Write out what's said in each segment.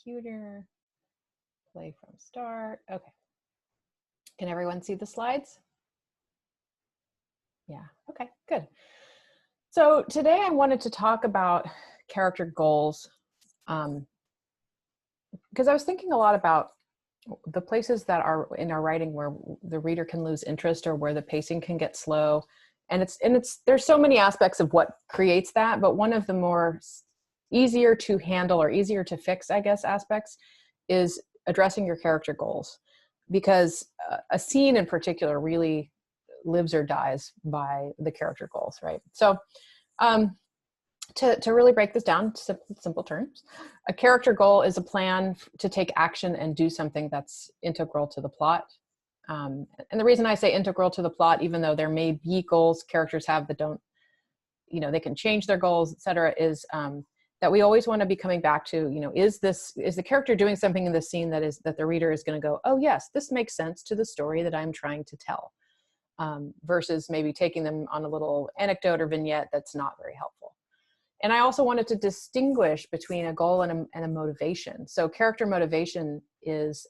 computer. Play from start. Okay. Can everyone see the slides? Yeah, okay, good. So today I wanted to talk about character goals because I was thinking a lot about the places that are in our writing where the reader can lose interest or where the pacing can get slow. And there's so many aspects of what creates that, but one of the more easier to handle or easier to fix, I guess, aspects is addressing your character goals, because a scene in particular really lives or dies by the character goals, right? So to really break this down to simple terms, a character goal is a plan to take action and do something that's integral to the plot. And the reason I say integral to the plot, even though there may be goals characters have that don't, they can change their goals, et cetera, is that we always want to be coming back to, is the character doing something in the scene that the reader is going to go, oh yes, this makes sense to the story that I'm trying to tell, versus maybe taking them on a little anecdote or vignette that's not very helpful. And I also wanted to distinguish between a goal and a motivation. So character motivation is,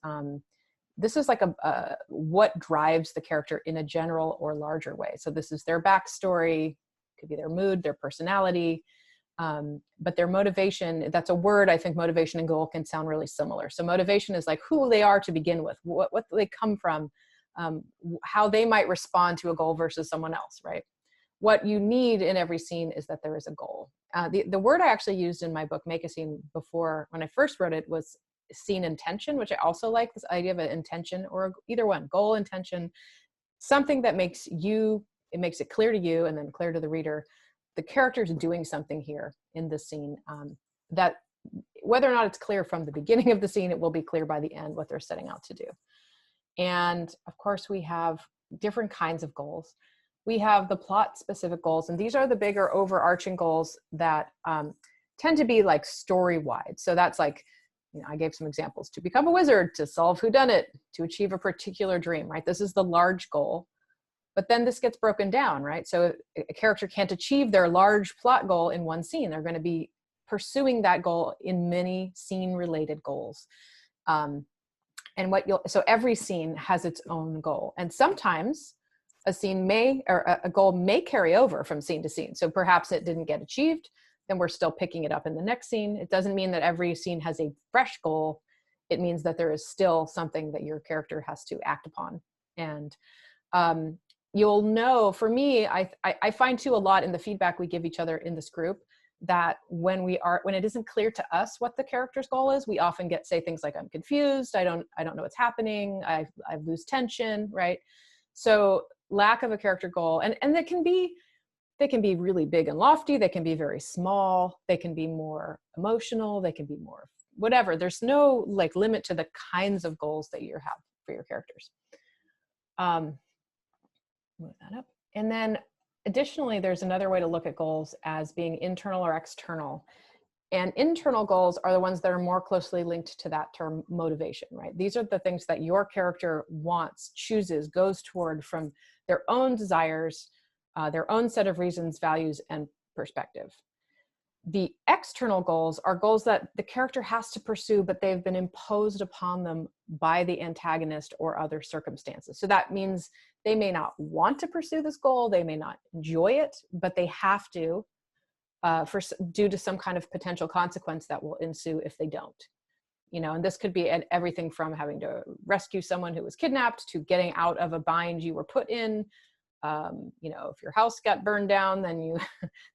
this is like what drives the character in a general or larger way. So this is their backstory, could be their mood, their personality, but their motivation, that's a word. I think motivation and goal can sound really similar. So motivation is like who they are to begin with, what they come from, how they might respond to a goal versus someone else, right? What you need in every scene is that there is a goal. The word I actually used in my book, Make a Scene, before, when I first wrote it, was scene intention, which I also like, this idea of an intention, or either one, goal, intention, something that makes it clear to you and then clear to the reader, the character's doing something here in this scene, that whether or not it's clear from the beginning of the scene, it will be clear by the end what they're setting out to do. And of course, we have different kinds of goals. We have the plot specific goals, and these are the bigger overarching goals that tend to be like story wide. So that's like, I gave some examples: to become a wizard, to solve whodunit, to achieve a particular dream, right? This is the large goal. But then this gets broken down, right? So a character can't achieve their large plot goal in one scene. They're going to be pursuing that goal in many scene related goals. So every scene has its own goal. And sometimes a goal may carry over from scene to scene. So perhaps it didn't get achieved, then we're still picking it up in the next scene. It doesn't mean that every scene has a fresh goal. It means that there is still something that your character has to act upon. And you'll know, for me, I find too a lot in the feedback we give each other in this group, that when it isn't clear to us what the character's goal is, we often say things like, I'm confused, I don't know what's happening, I lose tension, right? So lack of a character goal, and they can be really big and lofty, they can be very small, they can be more emotional, they can be more whatever. There's no like limit to the kinds of goals that you have for your characters. Move that up. And then additionally, there's another way to look at goals as being internal or external. And internal goals are the ones that are more closely linked to that term motivation, right? These are the things that your character wants, chooses, goes toward from their own desires, their own set of reasons, values, and perspective. The external goals are goals that the character has to pursue, but they've been imposed upon them by the antagonist or other circumstances. So that means they may not want to pursue this goal, they may not enjoy it, but they have to, due to some kind of potential consequence that will ensue if they don't. And this could be everything from having to rescue someone who was kidnapped to getting out of a bind you were put in. If your house got burned down, then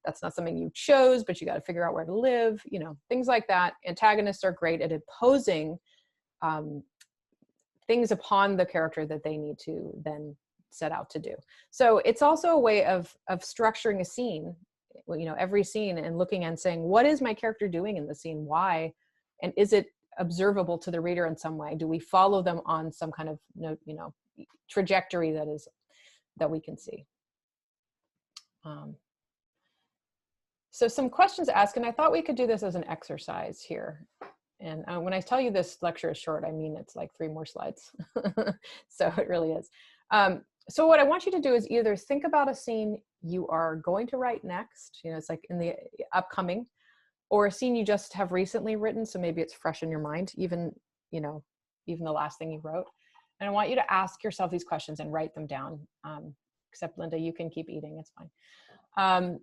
that's not something you chose, but you got to figure out where to live, things like that. Antagonists are great at imposing things upon the character that they need to then set out to do. So it's also a way of structuring a scene, every scene, and looking and saying, what is my character doing in the scene? Why? And is it observable to the reader in some way? Do we follow them on some kind of, trajectory that we can see? So some questions asked, and I thought we could do this as an exercise here. And when I tell you this lecture is short, I mean it's like 3 more slides. So it really is. So what I want you to do is either think about a scene you are going to write next, it's like in the upcoming, or a scene you just have recently written, so maybe it's fresh in your mind, even, you know, even the last thing you wrote. And I want you to ask yourself these questions and write them down. Except Linda, you can keep eating, it's fine.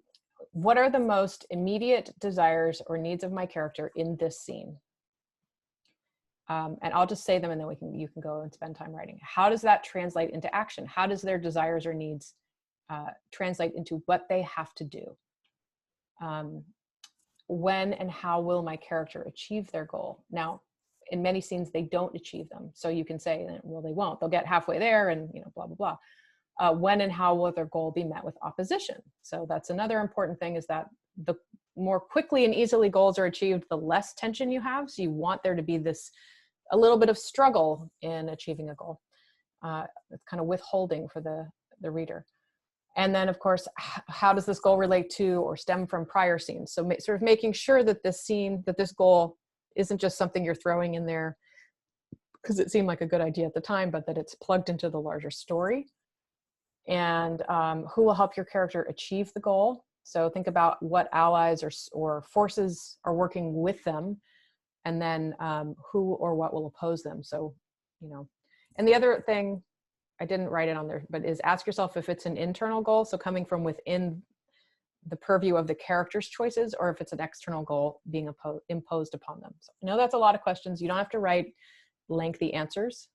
What are the most immediate desires or needs of my character in this scene? And I'll just say them, and then you can go and spend time writing. How does that translate into action? How does their desires or needs translate into what they have to do? When and how will my character achieve their goal? Now, in many scenes, they don't achieve them. So you can say, well, they won't. They'll get halfway there and, you know, blah, blah, blah. When and how will their goal be met with opposition? So that's another important thing, is that the more quickly and easily goals are achieved, the less tension you have. So you want there to be this, a little bit of struggle in achieving a goal. It's kind of withholding for the reader. And then, of course, how does this goal relate to or stem from prior scenes? So sort of making sure that this scene, that this goal isn't just something you're throwing in there because it seemed like a good idea at the time, but that it's plugged into the larger story. And who will help your character achieve the goal? So think about what allies or forces are working with them, and then who or what will oppose them. So, you know, and the other thing, I didn't write it on there, but is ask yourself if it's an internal goal, so coming from within the purview of the character's choices, or if it's an external goal being imposed upon them. So I know that's a lot of questions. You don't have to write lengthy answers,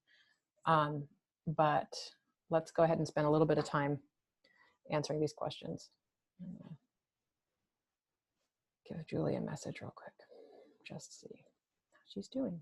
but let's go ahead and spend a little bit of time answering these questions. Give Julie a message real quick, just see how she's doing.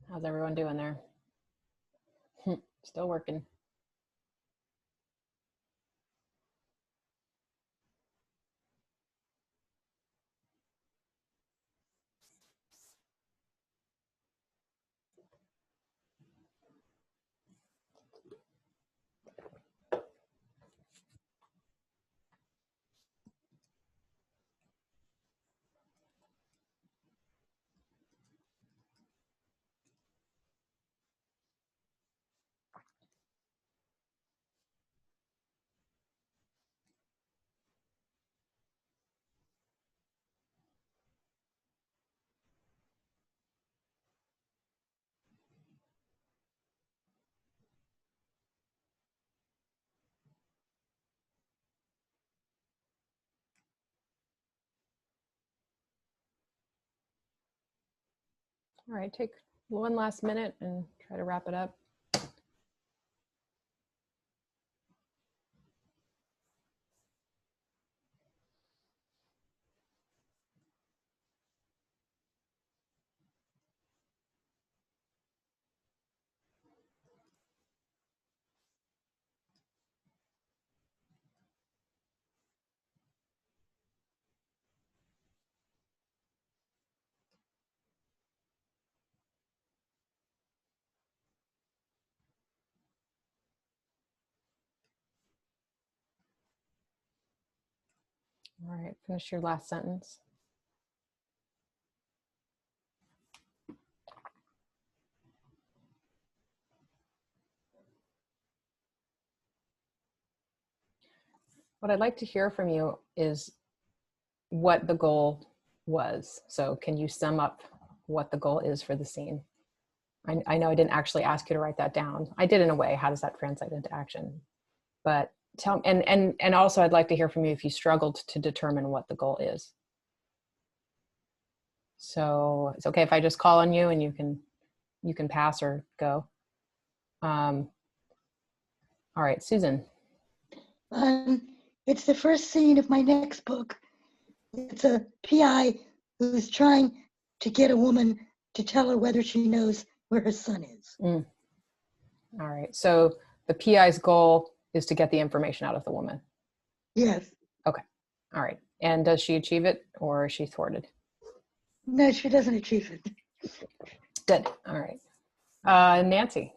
How's everyone doing there? Still working. All right, take one last minute and try to wrap it up. All right, finish your last sentence. What I'd like to hear from you is what the goal was. So can you sum up what the goal is for the scene? I know I didn't actually ask you to write that down. I did in a way. How does that translate into action? But tell, and also I'd like to hear from you if you struggled to determine what the goal is. So it's okay if I just call on you and you can pass or go. All right, Susan. It's the first scene of my next book. It's a PI who's trying to get a woman to tell her whether she knows where her son is. All right, so the PI's goal is to get the information out of the woman. Yes. Okay, all right. And does she achieve it or is she thwarted? No, she doesn't achieve it. Good, all right. Nancy.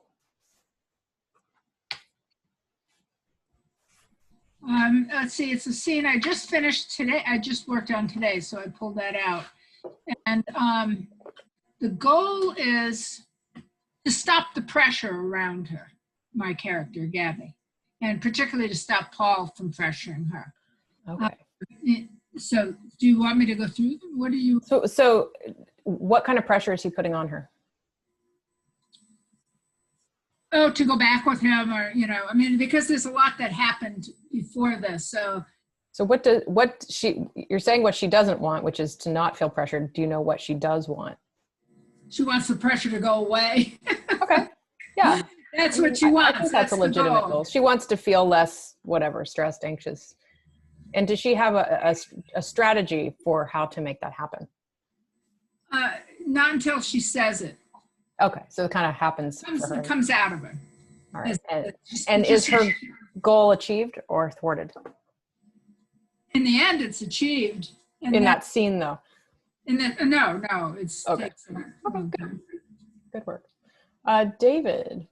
Let's see, it's a scene I just finished today. I just worked on today, so I pulled that out. And the goal is to stop the pressure around her, my character, Gabby, and particularly to stop Paul from pressuring her. Okay. So do you want me to go through them? What do you? So what kind of pressure is he putting on her? Oh, to go back with him, or, you know, I mean, because there's a lot that happened before this. So you're saying what she doesn't want, which is to not feel pressured. Do you know what she does want? She wants the pressure to go away. Okay. Yeah. That's what she wants. I think that's a legitimate goal. She wants to feel less, whatever, stressed, anxious. And does she have a strategy for how to make that happen? Not until she says it. Okay, so it kind of happens. It comes out of her. All right. And is her goal achieved or thwarted? In the end, it's achieved. In that scene, though? No, it's okay. Okay, good. Good work. David.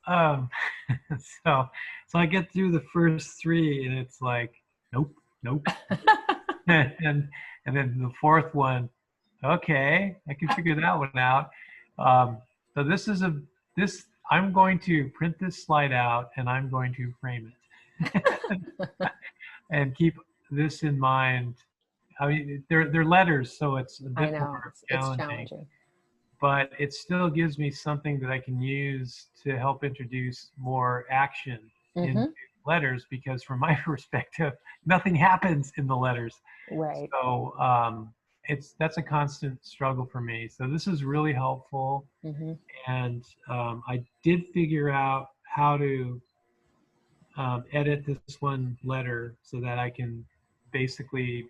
So I get through the first three and it's like, nope. and then the fourth one, okay, I can figure that one out. So I'm going to print this slide out and I'm going to frame it and keep this in mind. I mean, they're letters, so it's a bit more challenging. But it still gives me something that I can use to help introduce more action in letters, because from my perspective, nothing happens in the letters. Right. So that's a constant struggle for me. So this is really helpful. And I did figure out how to edit this one letter so that I can basically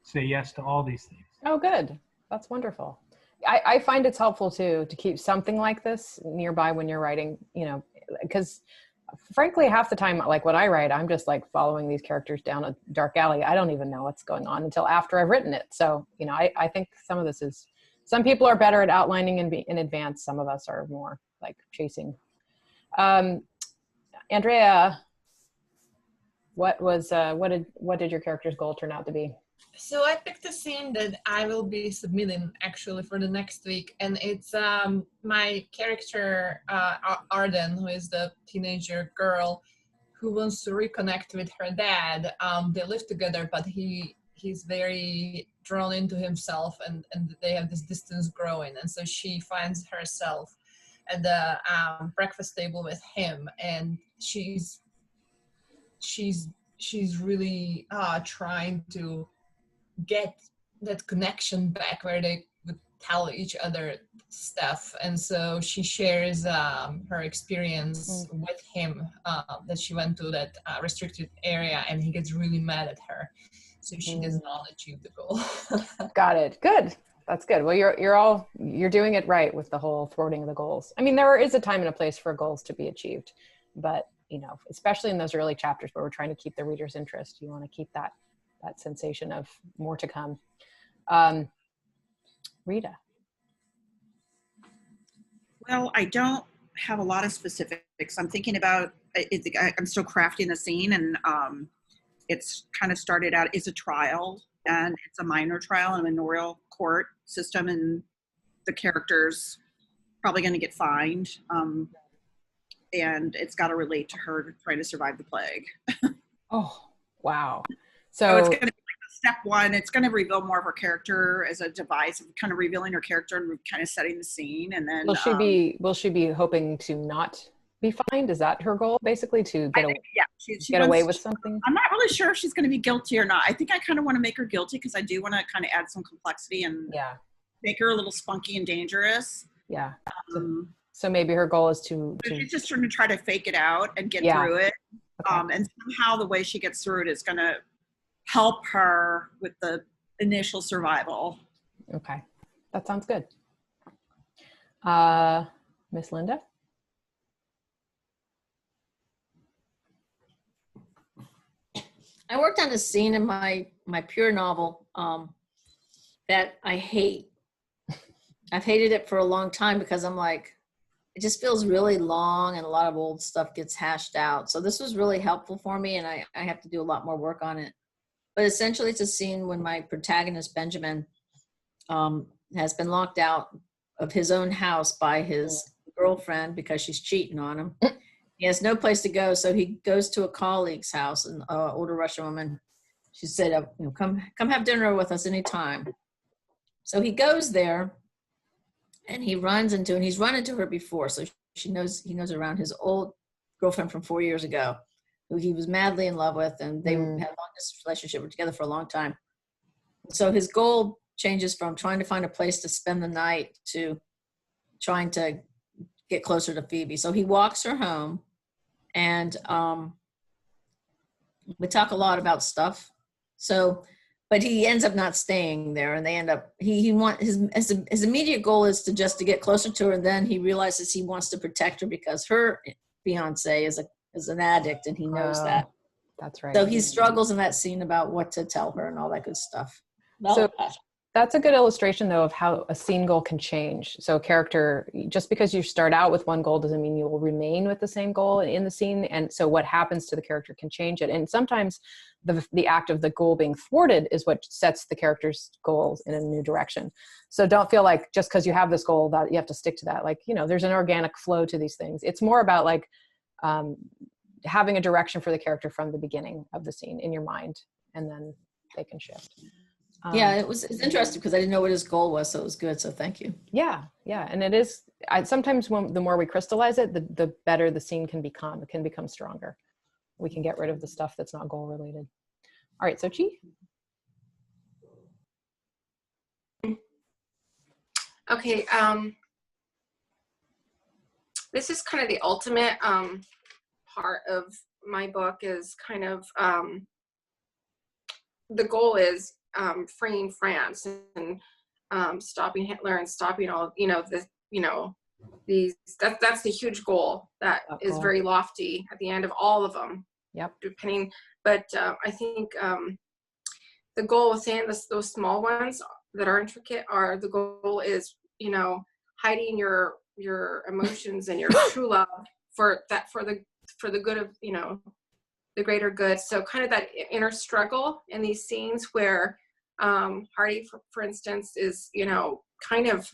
say yes to all these things. Oh, good. That's wonderful. I find it's helpful too to keep something like this nearby when you're writing, you know, because frankly, half the time, like when I write, I'm just like following these characters down a dark alley. I don't even know what's going on until after I've written it. So, you know, I think some of this is, some people are better at outlining in advance. Some of us are more like chasing. Andrea, what did your character's goal turn out to be? So I picked a scene that I will be submitting actually for the next week, and it's my character Arden, who is the teenager girl who wants to reconnect with her dad. They live together, but he's very drawn into himself, and they have this distance growing, and so she finds herself at the breakfast table with him, and she's really trying to get that connection back where they would tell each other stuff. And so she shares her experience with him, that she went to that restricted area, and he gets really mad at her. So she does not achieve the goal. Got it. Good. That's good. Well, you're doing it right with the whole thwarting the goals. I mean, there is a time and a place for goals to be achieved, but you know, especially in those early chapters where we're trying to keep the reader's interest, you want to keep that sensation of more to come. Rita. Well, I don't have a lot of specifics. I'm thinking about I'm still crafting the scene, and it's kind of started out as a trial, and it's a minor trial in a manorial court system, and the character's probably going to get fined, and it's got to relate to her trying to survive the plague. Oh, wow. So it's going to be like step one. It's going to reveal more of her character as a device of kind of revealing her character and kind of setting the scene. And then will she be hoping to not be fined? Is that her goal, basically, to get away? Yeah, she get away with something? I'm not really sure if she's going to be guilty or not. I think I kind of want to make her guilty because I do want to kind of add some complexity and make her a little spunky and dangerous. Yeah. So maybe her goal is to she's just trying to try to fake it out and get through it. Okay. And somehow the way she gets through it is going to help her with the initial survival. Okay, that sounds good. Miss Linda? I worked on a scene in my pure novel that I hate. I've hated it for a long time because I'm like, it just feels really long and a lot of old stuff gets hashed out. So this was really helpful for me, and I have to do a lot more work on it. But essentially it's a scene when my protagonist, Benjamin, has been locked out of his own house by his girlfriend because she's cheating on him. He has no place to go, so he goes to a colleague's house, an older Russian woman. She said, come have dinner with us anytime. So he goes there, and he's run into her before, so he knows around his old girlfriend from 4 years ago, who he was madly in love with, and they had a long distance relationship, were together for a long time. So his goal changes from trying to find a place to spend the night to trying to get closer to Phoebe. So he walks her home, and we talk a lot about stuff. So, but he ends up not staying there, and they end up, his immediate goal is to get closer to her, and then he realizes he wants to protect her because her fiance is an addict, and he knows that. That's right. So he struggles in that scene about what to tell her and all that good stuff. So that's a good illustration, though, of how a scene goal can change. So character, just because you start out with one goal doesn't mean you will remain with the same goal in the scene. And so what happens to the character can change it. And sometimes the act of the goal being thwarted is what sets the character's goals in a new direction. So don't feel like just because you have this goal that you have to stick to that. Like, there's an organic flow to these things. It's more about like having a direction for the character from the beginning of the scene in your mind, and then they can shift. Yeah, it's interesting because I didn't know what his goal was, so it was good. So thank you. Yeah, and it is. Sometimes the more we crystallize it, the better the scene can become. It can become stronger. We can get rid of the stuff that's not goal related. All right, Sochi. Okay. This is kind of the ultimate part of my book. Is kind of the goal is freeing France and stopping Hitler and stopping all, that's a huge goal that That is goal. very lofty at the end of all of them. Yep. But I think the goal with saying those small ones that are intricate the goal is, hiding your emotions and your true love for the good of, the greater good. So kind of that inner struggle in these scenes where Hardy, for instance, is, kind of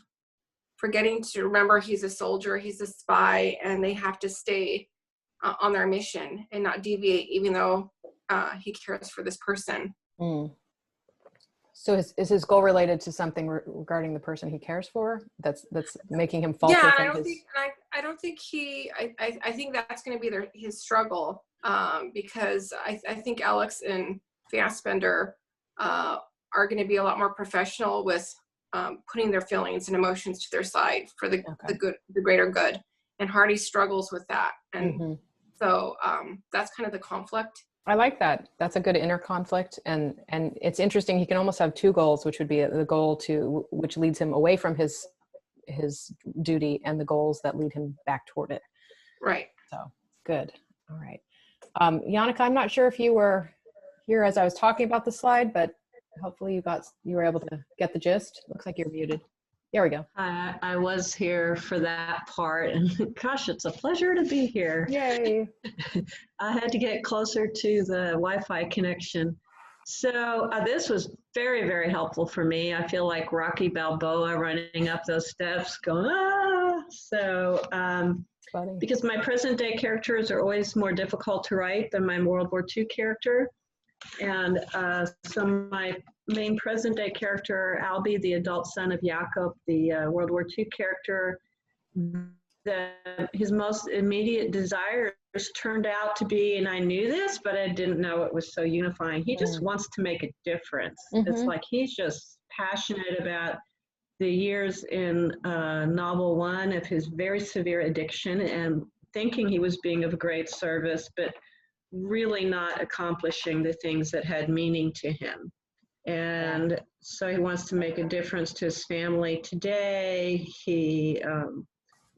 forgetting to remember he's a soldier, he's a spy, and they have to stay on their mission and not deviate, even though he cares for this person. Mm. So is his goal related to something regarding the person he cares for? That's making him falter. Yeah, from I don't think I think that's going to be his struggle, because I think Alex and Fassbender are going to be a lot more professional with putting their feelings and emotions to their side for the greater good, and Hardy struggles with that, and so that's kind of the conflict. I like that. That's a good inner conflict, and it's interesting. He can almost have two goals, which would be the goal which leads him away from his duty, and the goals that lead him back toward it. Right. So good. All right, Janneke, I'm not sure if you were here as I was talking about the slide, but hopefully you were able to get the gist. Looks like you're muted. There we go. I was here for that part, and gosh, it's a pleasure to be here. Yay. I had to get closer to the Wi-Fi connection. So this was very, very helpful for me. I feel like Rocky Balboa running up those steps going, ah! So, because my present day characters are always more difficult to write than my World War II character. And so my main present day character, Albie, the adult son of Jakob, the World War II character, his most immediate desires turned out to be, and I knew this, but I didn't know it was so unifying. He just wants to make a difference. It's like he's just passionate about the years in novel one of his very severe addiction and thinking he was being of great service, but really not accomplishing the things that had meaning to him. And so he wants to make a difference to his family today. He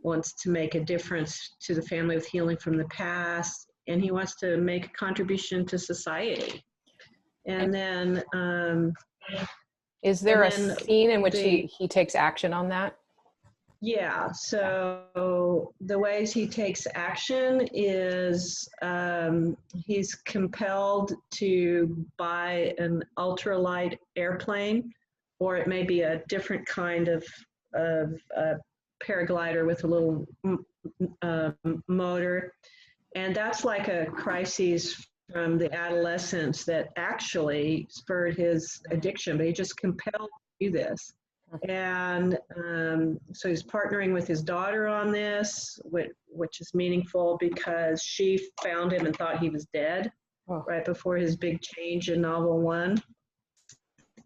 wants to make a difference to the family with healing from the past, and he wants to make a contribution to society. And then is there a scene in which he takes action on that? Yeah, so the ways he takes action is he's compelled to buy an ultralight airplane, or it may be a different kind of paraglider with a little motor. And that's like a crisis from the adolescence that actually spurred his addiction, but he just compelled to do this. And so he's partnering with his daughter on this, which is meaningful because she found him and thought he was dead right before his big change in novel one.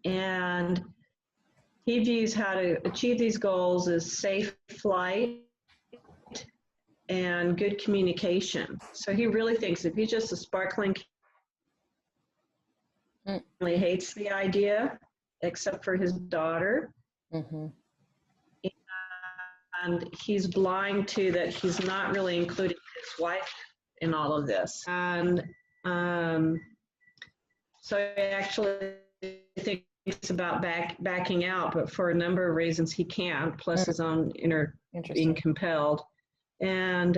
And he views how to achieve these goals as safe flight and good communication. So he really thinks if he's just a sparkling kid, he hates the idea, except for his daughter. And he's blind to that he's not really including his wife in all of this. And so I actually think it's about backing out, but for a number of reasons he can't, plus his own inner being compelled. And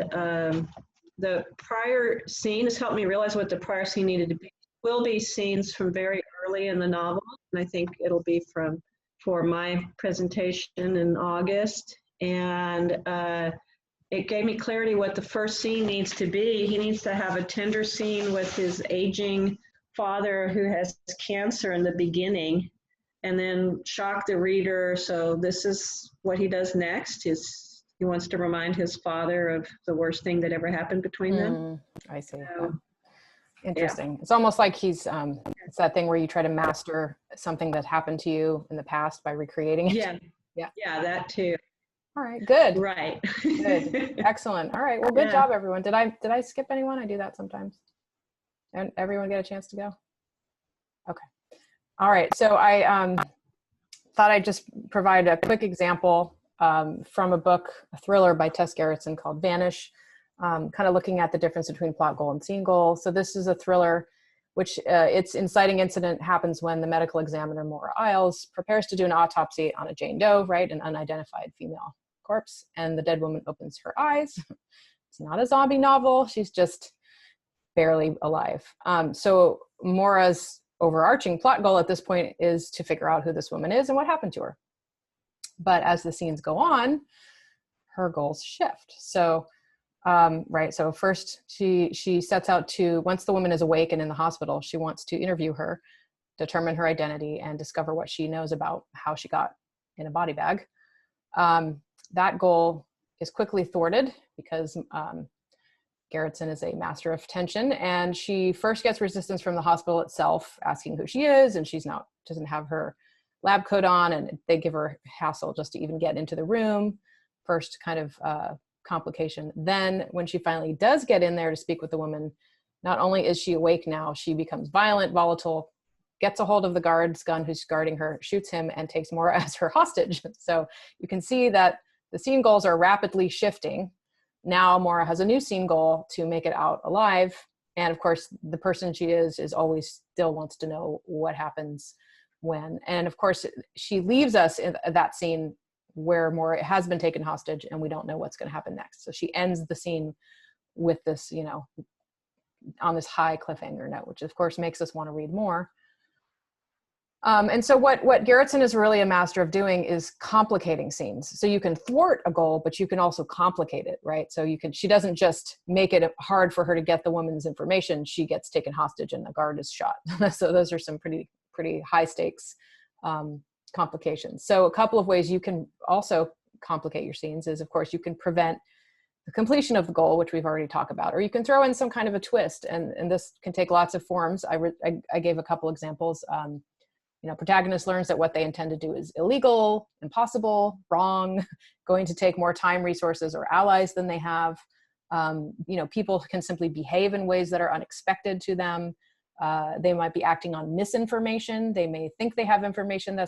the prior scene has helped me realize what the prior scene needed to be. Will be scenes from very early in the novel, and I think it'll be for my presentation in August. And it gave me clarity what the first scene needs to be. He needs to have a tender scene with his aging father who has cancer in the beginning, and then shock the reader. So this is what he does next. He wants to remind his father of the worst thing that ever happened between them. I see. Interesting. Yeah. It's almost like he's it's that thing where you try to master something that happened to you in the past by recreating it. Yeah, that too. All right, good. Right. Good. Excellent. All right. Well, good job, everyone. Did I skip anyone? I do that sometimes. And everyone get a chance to go? Okay. All right, so I thought I'd just provide a quick example from a book, a thriller by Tess Gerritsen called Vanish, kind of looking at the difference between plot goal and scene goal. So this is a thriller which its inciting incident happens when the medical examiner, Maura Isles, prepares to do an autopsy on a Jane Doe, right, an unidentified female corpse, and the dead woman opens her eyes. It's not a zombie novel, she's just barely alive. So Maura's overarching plot goal at this point is to figure out who this woman is and what happened to her. But as the scenes go on, her goals shift. So right, so first she sets out to, once the woman is awake and in the hospital, she wants to interview her, determine her identity, and discover what she knows about how she got in a body bag. That goal is quickly thwarted because Gerritsen is a master of tension, and she first gets resistance from the hospital itself, asking who she is, and doesn't have her lab coat on, and they give her hassle just to even get into the room. First kind of complication. Then when she finally does get in there to speak with the woman, not only is she awake now, she becomes violent, volatile, gets a hold of the guard's gun who's guarding her, shoots him, and takes Maura as her hostage. So you can see that the scene goals are rapidly shifting. Now Maura has a new scene goal to make it out alive. And of course, the person she is always still wants to know what happens when. And of course, she leaves us in that scene where Maura has been taken hostage and we don't know what's going to happen next. So she ends the scene with this, on this high cliffhanger note, which of course makes us want to read more. And so what Gerritsen is really a master of doing is complicating scenes. So you can thwart a goal, but you can also complicate it, right? So she doesn't just make it hard for her to get the woman's information. She gets taken hostage and the guard is shot. So those are some pretty high stakes complications. So a couple of ways you can also complicate your scenes is, of course, you can prevent the completion of the goal, which we've already talked about, or you can throw in some kind of a twist, and this can take lots of forms. I gave a couple examples. Protagonist learns that what they intend to do is illegal, impossible, wrong, going to take more time, resources, or allies than they have. People can simply behave in ways that are unexpected to them. They might be acting on misinformation. They may think they have information that's